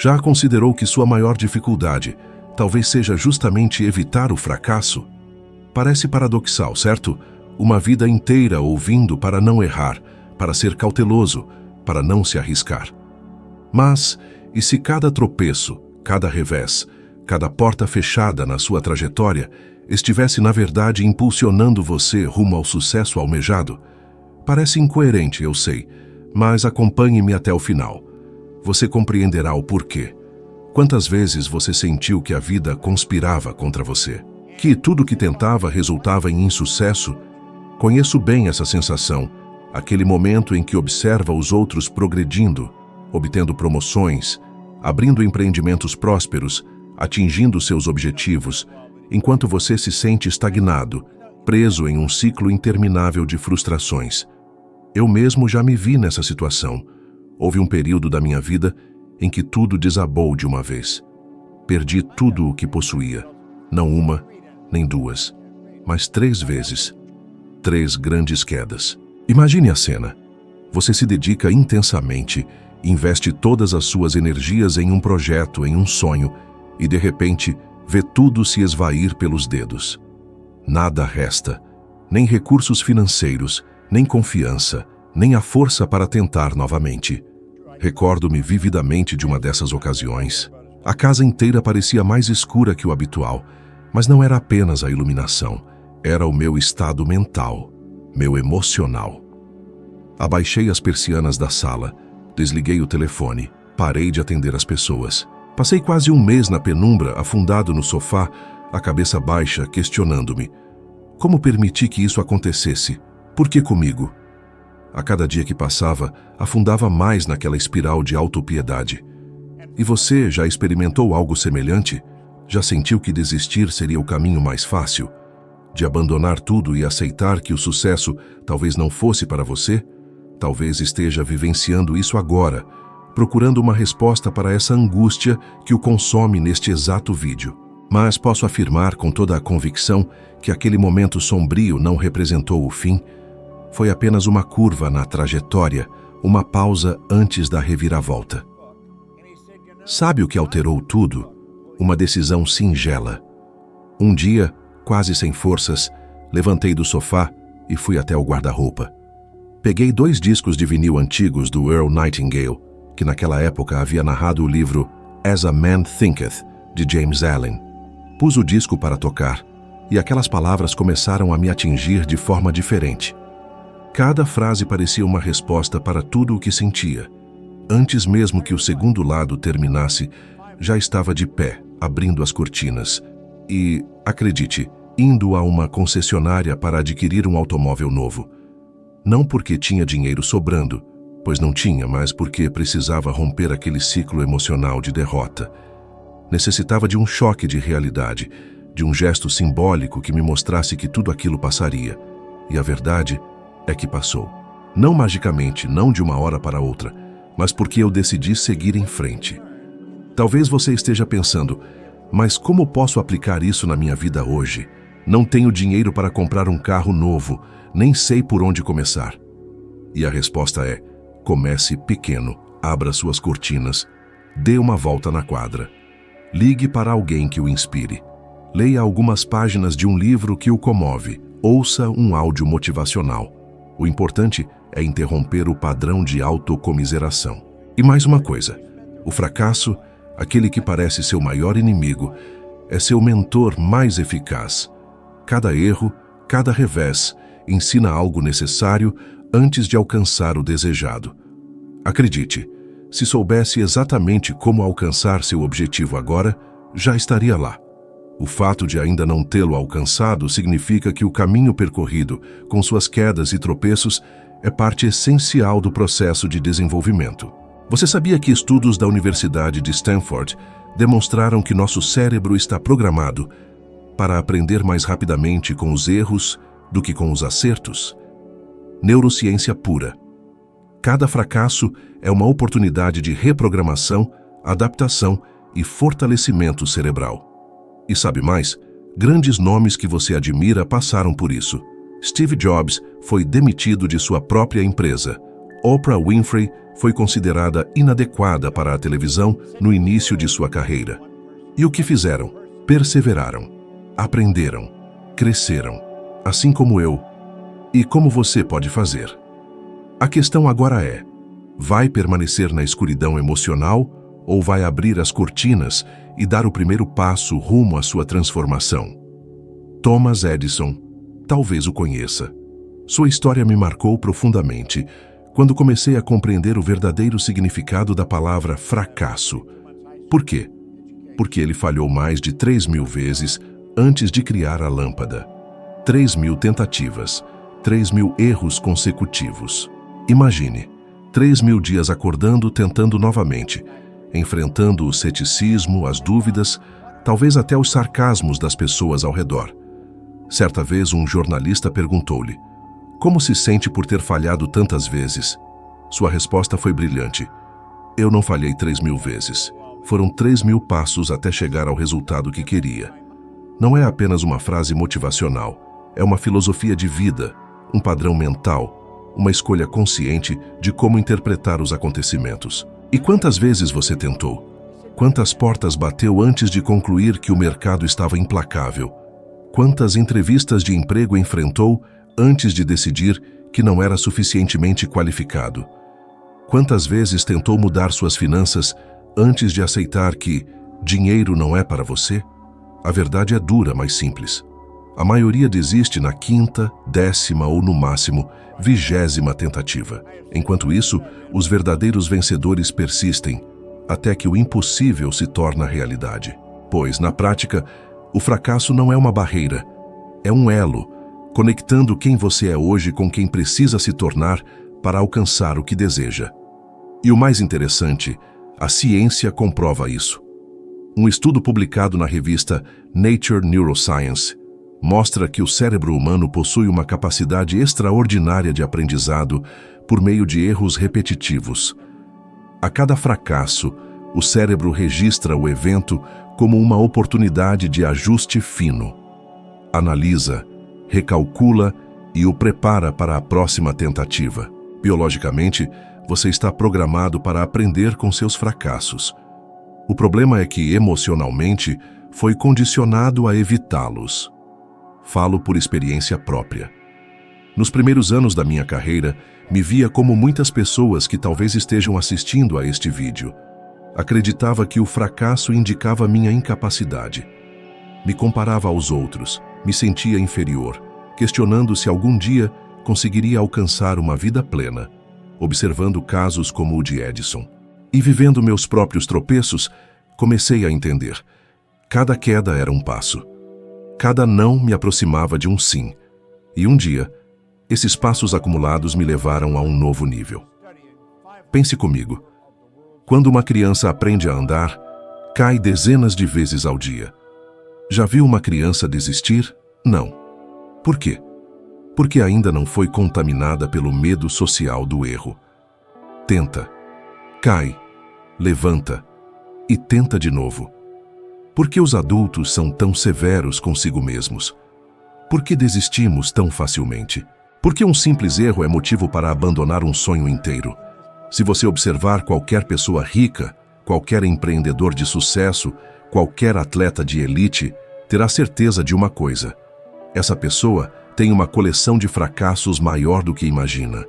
Já considerou que sua maior dificuldade talvez seja justamente evitar o fracasso? Parece paradoxal, certo? Uma vida inteira ouvindo para não errar, para ser cauteloso, para não se arriscar. Mas, e se cada tropeço, cada revés, cada porta fechada na sua trajetória estivesse, na verdade, impulsionando você rumo ao sucesso almejado? Parece incoerente, eu sei, mas acompanhe-me até o final. Você compreenderá o porquê. Quantas vezes você sentiu que a vida conspirava contra você? Que tudo que tentava resultava em insucesso? Conheço bem essa sensação, aquele momento em que observa os outros progredindo, obtendo promoções, abrindo empreendimentos prósperos, atingindo seus objetivos, enquanto você se sente estagnado, preso em um ciclo interminável de frustrações. Eu mesmo já me vi nessa situação. Houve um período da minha vida em que tudo desabou de uma vez. Perdi tudo o que possuía, não uma, nem duas, mas 3 vezes. 3 grandes quedas. Imagine a cena. Você se dedica intensamente, investe todas as suas energias em um projeto, em um sonho, e de repente vê tudo se esvair pelos dedos. Nada resta, nem recursos financeiros, nem confiança, nem a força para tentar novamente. Recordo-me vividamente de uma dessas ocasiões. A casa inteira parecia mais escura que o habitual, mas não era apenas a iluminação, era o meu estado mental, meu emocional. Abaixei as persianas da sala, desliguei o telefone, parei de atender as pessoas. Passei quase um mês na penumbra, afundado no sofá, a cabeça baixa, questionando-me. Como permiti que isso acontecesse? Por que comigo? A cada dia que passava, afundava mais naquela espiral de autopiedade. E você já experimentou algo semelhante? Já sentiu que desistir seria o caminho mais fácil? De abandonar tudo e aceitar que o sucesso talvez não fosse para você? Talvez esteja vivenciando isso agora, procurando uma resposta para essa angústia que o consome neste exato vídeo. Mas posso afirmar com toda a convicção que aquele momento sombrio não representou o fim. Foi apenas uma curva na trajetória, uma pausa antes da reviravolta. Sabe o que alterou tudo? Uma decisão singela. Um dia, quase sem forças, levantei do sofá e fui até o guarda-roupa. Peguei 2 discos de vinil antigos do Earl Nightingale, que naquela época havia narrado o livro As a Man Thinketh, de James Allen. Pus o disco para tocar, e aquelas palavras começaram a me atingir de forma diferente. Cada frase parecia uma resposta para tudo o que sentia. Antes mesmo que o segundo lado terminasse, já estava de pé, abrindo as cortinas e, acredite, indo a uma concessionária para adquirir um automóvel novo. Não porque tinha dinheiro sobrando, pois não tinha, mas porque precisava romper aquele ciclo emocional de derrota. Necessitava de um choque de realidade, de um gesto simbólico que me mostrasse que tudo aquilo passaria. E a verdade é que passou. Não magicamente, não de uma hora para outra, mas porque eu decidi seguir em frente. Talvez você esteja pensando, mas como posso aplicar isso na minha vida hoje? Não tenho dinheiro para comprar um carro novo, nem sei por onde começar. E a resposta é: comece pequeno, abra suas cortinas, dê uma volta na quadra. Ligue para alguém que o inspire. Leia algumas páginas de um livro que o comove. Ouça um áudio motivacional. O importante é interromper o padrão de autocomiseração. E mais uma coisa: o fracasso, aquele que parece seu maior inimigo, é seu mentor mais eficaz. Cada erro, cada revés, ensina algo necessário antes de alcançar o desejado. Acredite, se soubesse exatamente como alcançar seu objetivo agora, já estaria lá. O fato de ainda não tê-lo alcançado significa que o caminho percorrido, com suas quedas e tropeços, é parte essencial do processo de desenvolvimento. Você sabia que estudos da Universidade de Stanford demonstraram que nosso cérebro está programado para aprender mais rapidamente com os erros do que com os acertos? Neurociência pura. Cada fracasso é uma oportunidade de reprogramação, adaptação e fortalecimento cerebral. E sabe mais? Grandes nomes que você admira passaram por isso. Steve Jobs foi demitido de sua própria empresa. Oprah Winfrey foi considerada inadequada para a televisão no início de sua carreira. E o que fizeram? Perseveraram, aprenderam, cresceram, assim como eu. E como você pode fazer? A questão agora é: vai permanecer na escuridão emocional ou vai abrir as cortinas e dar o primeiro passo rumo à sua transformação? Thomas Edison, talvez o conheça. Sua história me marcou profundamente quando comecei a compreender o verdadeiro significado da palavra fracasso. Por quê? Porque ele falhou mais de 3.000 vezes antes de criar a lâmpada. 3.000 tentativas, 3.000 erros consecutivos. Imagine, 3.000 dias acordando, tentando novamente, enfrentando o ceticismo, as dúvidas, talvez até os sarcasmos das pessoas ao redor. Certa vez, um jornalista perguntou-lhe: como se sente por ter falhado tantas vezes? Sua resposta foi brilhante: eu não falhei 3.000 vezes. Foram 3.000 passos até chegar ao resultado que queria. Não é apenas uma frase motivacional, é uma filosofia de vida, um padrão mental, uma escolha consciente de como interpretar os acontecimentos. E quantas vezes você tentou? Quantas portas bateu antes de concluir que o mercado estava implacável? Quantas entrevistas de emprego enfrentou antes de decidir que não era suficientemente qualificado? Quantas vezes tentou mudar suas finanças antes de aceitar que dinheiro não é para você? A verdade é dura, mas simples. A maioria desiste na 5ª, 10ª ou, no máximo, 20ª tentativa. Enquanto isso, os verdadeiros vencedores persistem até que o impossível se torna realidade. Pois, na prática, o fracasso não é uma barreira, é um elo, conectando quem você é hoje com quem precisa se tornar para alcançar o que deseja. E o mais interessante, a ciência comprova isso. Um estudo publicado na revista Nature Neuroscience mostra que o cérebro humano possui uma capacidade extraordinária de aprendizado por meio de erros repetitivos. A cada fracasso, o cérebro registra o evento como uma oportunidade de ajuste fino. Analisa, recalcula e o prepara para a próxima tentativa. Biologicamente, você está programado para aprender com seus fracassos. O problema é que, emocionalmente, foi condicionado a evitá-los. Falo por experiência própria. Nos primeiros anos da minha carreira, me via como muitas pessoas que talvez estejam assistindo a este vídeo. Acreditava que o fracasso indicava minha incapacidade. Me comparava aos outros, me sentia inferior, questionando se algum dia conseguiria alcançar uma vida plena, observando casos como o de Edison. E vivendo meus próprios tropeços, comecei a entender. Cada queda era um passo. Cada não me aproximava de um sim. E um dia, esses passos acumulados me levaram a um novo nível. Pense comigo. Quando uma criança aprende a andar, cai dezenas de vezes ao dia. Já viu uma criança desistir? Não. Por quê? Porque ainda não foi contaminada pelo medo social do erro. Tenta, cai, levanta e tenta de novo. Por que os adultos são tão severos consigo mesmos? Por que desistimos tão facilmente? Por que um simples erro é motivo para abandonar um sonho inteiro? Se você observar qualquer pessoa rica, qualquer empreendedor de sucesso, qualquer atleta de elite, terá certeza de uma coisa: essa pessoa tem uma coleção de fracassos maior do que imagina.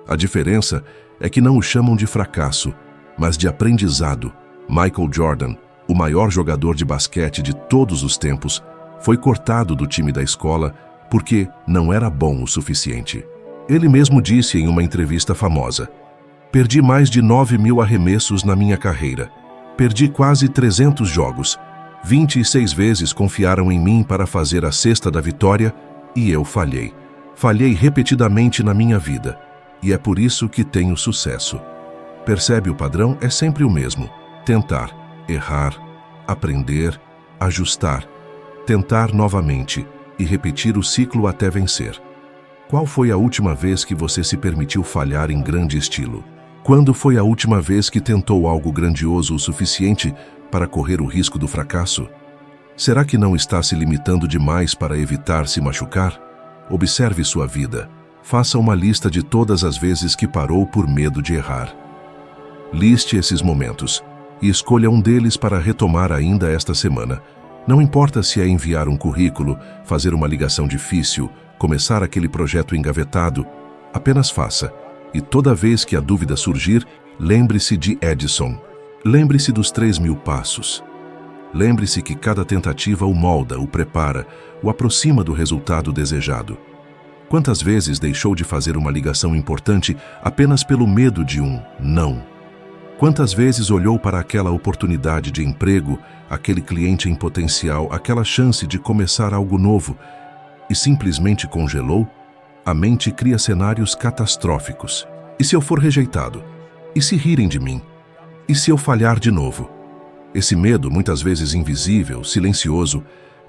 A diferença é que não o chamam de fracasso, mas de aprendizado. Michael Jordan, o maior jogador de basquete de todos os tempos, foi cortado do time da escola porque não era bom o suficiente. Ele mesmo disse em uma entrevista famosa: perdi mais de 9.000 arremessos na minha carreira. Perdi quase 300 jogos. 26 vezes confiaram em mim para fazer a cesta da vitória e eu falhei. Falhei repetidamente na minha vida. E é por isso que tenho sucesso. Percebe, o padrão é sempre o mesmo: tentar, errar, aprender, ajustar, tentar novamente e repetir o ciclo até vencer. Qual foi a última vez que você se permitiu falhar em grande estilo? Quando foi a última vez que tentou algo grandioso o suficiente para correr o risco do fracasso? Será que não está se limitando demais para evitar se machucar? Observe sua vida. Faça uma lista de todas as vezes que parou por medo de errar. Liste esses momentos e escolha um deles para retomar ainda esta semana. Não importa se é enviar um currículo, fazer uma ligação difícil, começar aquele projeto engavetado, apenas faça. E toda vez que a dúvida surgir, lembre-se de Edison. Lembre-se dos 3.000 passos. Lembre-se que cada tentativa o molda, o prepara, o aproxima do resultado desejado. Quantas vezes deixou de fazer uma ligação importante apenas pelo medo de um não? Quantas vezes olhou para aquela oportunidade de emprego, aquele cliente em potencial, aquela chance de começar algo novo e simplesmente congelou? A mente cria cenários catastróficos. E se eu for rejeitado? E se rirem de mim? E se eu falhar de novo? Esse medo, muitas vezes invisível, silencioso,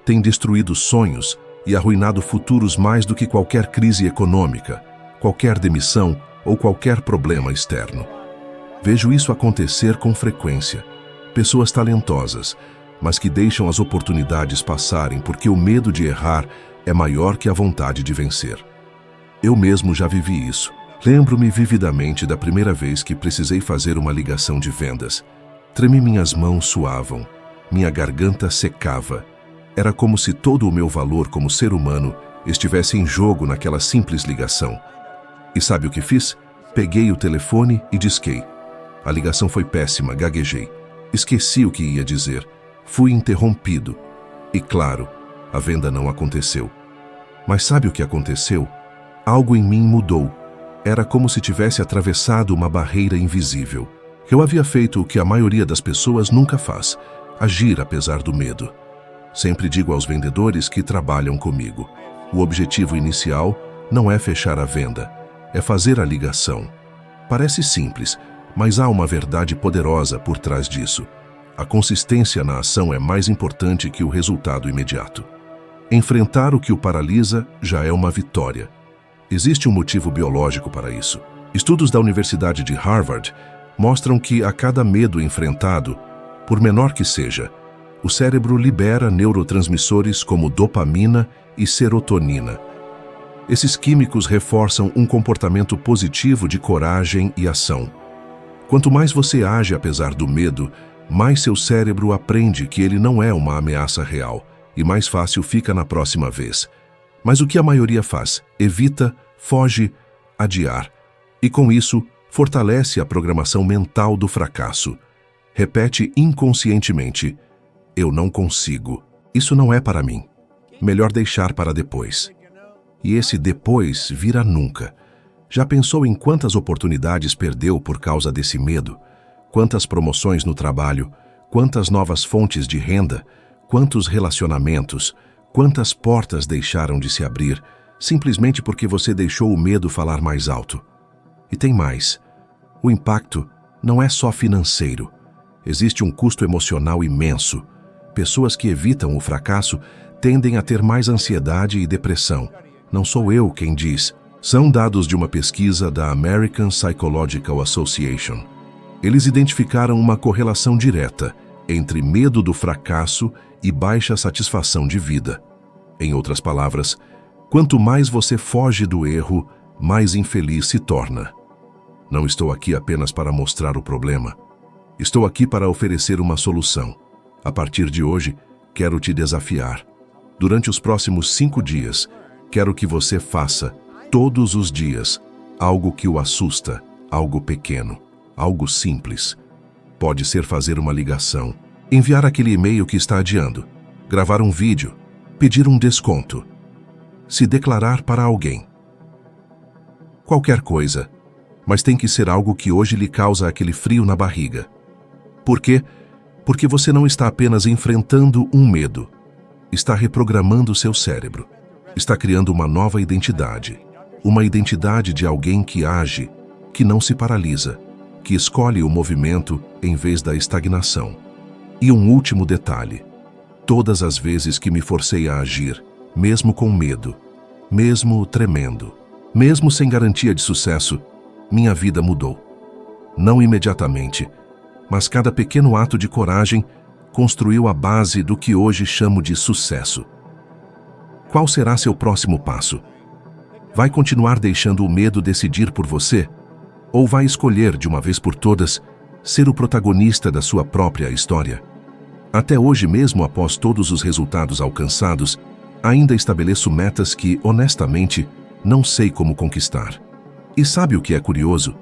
tem destruído sonhos e arruinado futuros mais do que qualquer crise econômica, qualquer demissão ou qualquer problema externo. Vejo isso acontecer com frequência. Pessoas talentosas, mas que deixam as oportunidades passarem porque o medo de errar é maior que a vontade de vencer. Eu mesmo já vivi isso. Lembro-me vividamente da primeira vez que precisei fazer uma ligação de vendas. Tremi, minhas mãos suavam, minha garganta secava. Era como se todo o meu valor como ser humano estivesse em jogo naquela simples ligação. E sabe o que fiz? Peguei o telefone e disquei. A ligação foi péssima, gaguejei. Esqueci o que ia dizer. Fui interrompido. E claro, a venda não aconteceu. Mas sabe o que aconteceu? Algo em mim mudou. Era como se tivesse atravessado uma barreira invisível. Eu havia feito o que a maioria das pessoas nunca faz: agir apesar do medo. Sempre digo aos vendedores que trabalham comigo: o objetivo inicial não é fechar a venda, é fazer a ligação. Parece simples, mas há uma verdade poderosa por trás disso. A consistência na ação é mais importante que o resultado imediato. Enfrentar o que o paralisa já é uma vitória. Existe um motivo biológico para isso. Estudos da Universidade de Harvard mostram que a cada medo enfrentado, por menor que seja, o cérebro libera neurotransmissores como dopamina e serotonina. Esses químicos reforçam um comportamento positivo de coragem e ação. Quanto mais você age apesar do medo, mais seu cérebro aprende que ele não é uma ameaça real e mais fácil fica na próxima vez. Mas o que a maioria faz? Evita, foge, adiar. E com isso, fortalece a programação mental do fracasso. Repete inconscientemente: eu não consigo. Isso não é para mim. Melhor deixar para depois. E esse depois vira nunca. Já pensou em quantas oportunidades perdeu por causa desse medo? Quantas promoções no trabalho? Quantas novas fontes de renda? Quantos relacionamentos? Quantas portas deixaram de se abrir simplesmente porque você deixou o medo falar mais alto? E tem mais. O impacto não é só financeiro. Existe um custo emocional imenso. Pessoas que evitam o fracasso tendem a ter mais ansiedade e depressão. Não sou eu quem diz. São dados de uma pesquisa da American Psychological Association. Eles identificaram uma correlação direta entre medo do fracasso e baixa satisfação de vida. Em outras palavras, quanto mais você foge do erro, mais infeliz se torna. Não estou aqui apenas para mostrar o problema. Estou aqui para oferecer uma solução. A partir de hoje, quero te desafiar. Durante os próximos 5 dias, quero que você faça, todos os dias, algo que o assusta, algo pequeno, algo simples. Pode ser fazer uma ligação, enviar aquele e-mail que está adiando, gravar um vídeo, pedir um desconto, se declarar para alguém. Qualquer coisa, mas tem que ser algo que hoje lhe causa aquele frio na barriga. Por quê? Porque você não está apenas enfrentando um medo, está reprogramando seu cérebro, está criando uma nova identidade, uma identidade de alguém que age, que não se paralisa, que escolhe o movimento em vez da estagnação. E um último detalhe: todas as vezes que me forcei a agir, mesmo com medo, mesmo tremendo, mesmo sem garantia de sucesso, minha vida mudou. Não imediatamente, mas cada pequeno ato de coragem construiu a base do que hoje chamo de sucesso. Qual será seu próximo passo? Vai continuar deixando o medo decidir por você? Ou vai escolher, de uma vez por todas, ser o protagonista da sua própria história? Até hoje, mesmo após todos os resultados alcançados, ainda estabeleço metas que, honestamente, não sei como conquistar. E sabe o que é curioso?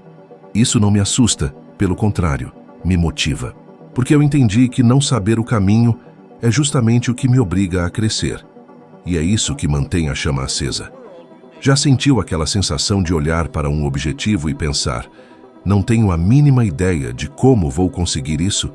Isso não me assusta, pelo contrário, me motiva. Porque eu entendi que não saber o caminho é justamente o que me obriga a crescer. E é isso que mantém a chama acesa. Já sentiu aquela sensação de olhar para um objetivo e pensar: não tenho a mínima ideia de como vou conseguir isso?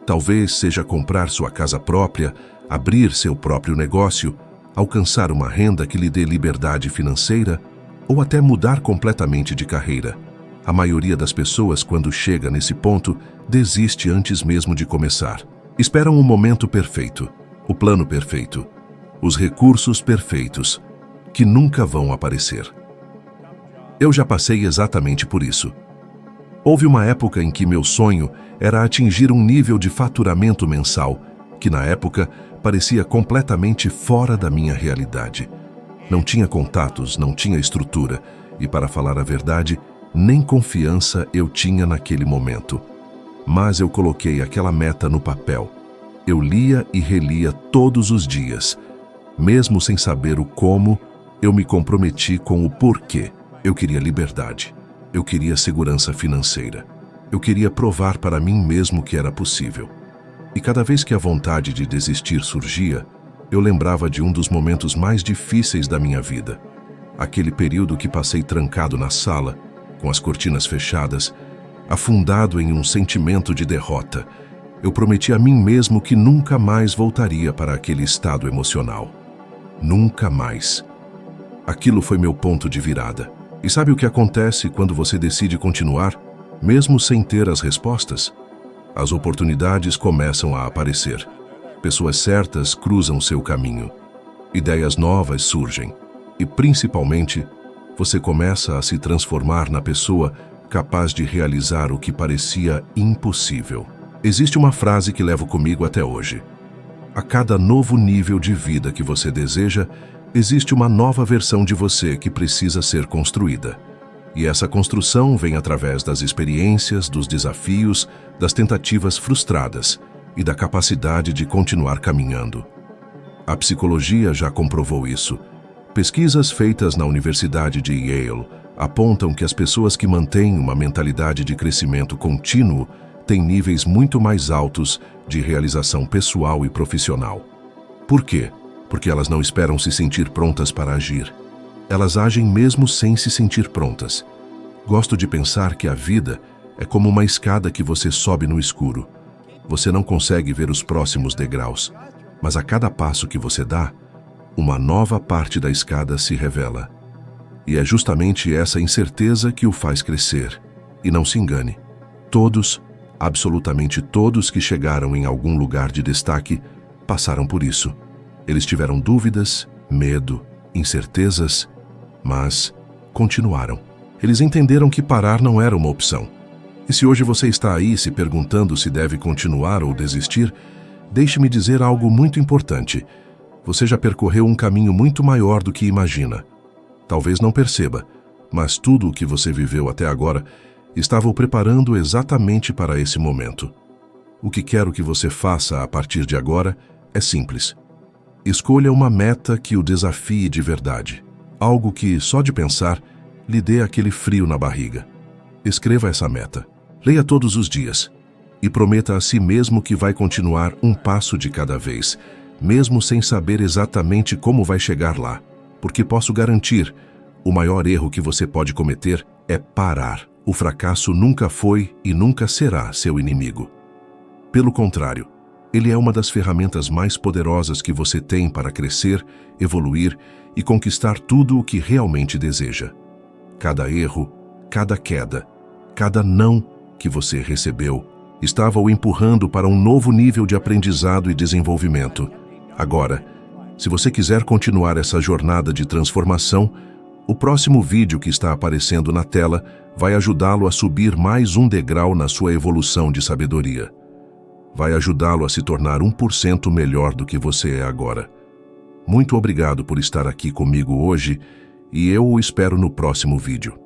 Talvez seja comprar sua casa própria, abrir seu próprio negócio, alcançar uma renda que lhe dê liberdade financeira, ou até mudar completamente de carreira. A maioria das pessoas, quando chega nesse ponto, desiste antes mesmo de começar. Esperam o momento perfeito, o plano perfeito, os recursos perfeitos, que nunca vão aparecer. Eu já passei exatamente por isso. Houve uma época em que meu sonho era atingir um nível de faturamento mensal, que na época parecia completamente fora da minha realidade. Não tinha contatos, não tinha estrutura e, para falar a verdade, nem confiança eu tinha naquele momento. Mas eu coloquei aquela meta no papel. Eu lia e relia todos os dias. Mesmo sem saber o como, eu me comprometi com o porquê. Eu queria liberdade. Eu queria segurança financeira. Eu queria provar para mim mesmo que era possível. E cada vez que a vontade de desistir surgia, eu lembrava de um dos momentos mais difíceis da minha vida. Aquele período que passei trancado na sala, com as cortinas fechadas, afundado em um sentimento de derrota. Eu prometi a mim mesmo que nunca mais voltaria para aquele estado emocional. Nunca mais. Aquilo foi meu ponto de virada. E sabe o que acontece quando você decide continuar, mesmo sem ter as respostas? As oportunidades começam a aparecer. Pessoas certas cruzam seu caminho. Ideias novas surgem. E, principalmente, você começa a se transformar na pessoa capaz de realizar o que parecia impossível. Existe uma frase que levo comigo até hoje. A cada novo nível de vida que você deseja, existe uma nova versão de você que precisa ser construída. E essa construção vem através das experiências, dos desafios, das tentativas frustradas e da capacidade de continuar caminhando. A psicologia já comprovou isso. Pesquisas feitas na Universidade de Yale apontam que as pessoas que mantêm uma mentalidade de crescimento contínuo têm níveis muito mais altos de realização pessoal e profissional. Por quê? Porque elas não esperam se sentir prontas para agir. Elas agem mesmo sem se sentir prontas. Gosto de pensar que a vida é como uma escada que você sobe no escuro. Você não consegue ver os próximos degraus, mas a cada passo que você dá, uma nova parte da escada se revela. E é justamente essa incerteza que o faz crescer. E não se engane, todos, absolutamente todos que chegaram em algum lugar de destaque, passaram por isso. Eles tiveram dúvidas, medo, incertezas, mas continuaram. Eles entenderam que parar não era uma opção. E se hoje você está aí se perguntando se deve continuar ou desistir, deixe-me dizer algo muito importante. Você já percorreu um caminho muito maior do que imagina. Talvez não perceba, mas tudo o que você viveu até agora estava o preparando exatamente para esse momento. O que quero que você faça a partir de agora é simples. Escolha uma meta que o desafie de verdade. Algo que, só de pensar, lhe dê aquele frio na barriga. Escreva essa meta. Leia todos os dias. E prometa a si mesmo que vai continuar um passo de cada vez, mesmo sem saber exatamente como vai chegar lá. Porque posso garantir, o maior erro que você pode cometer é parar. O fracasso nunca foi e nunca será seu inimigo. Pelo contrário, ele é uma das ferramentas mais poderosas que você tem para crescer, evoluir e conquistar tudo o que realmente deseja. Cada erro, cada queda, cada não que você recebeu, estava o empurrando para um novo nível de aprendizado e desenvolvimento. Agora, se você quiser continuar essa jornada de transformação, o próximo vídeo que está aparecendo na tela vai ajudá-lo a subir mais um degrau na sua evolução de sabedoria. Vai ajudá-lo a se tornar 1% melhor do que você é agora. Muito obrigado por estar aqui comigo hoje e eu o espero no próximo vídeo.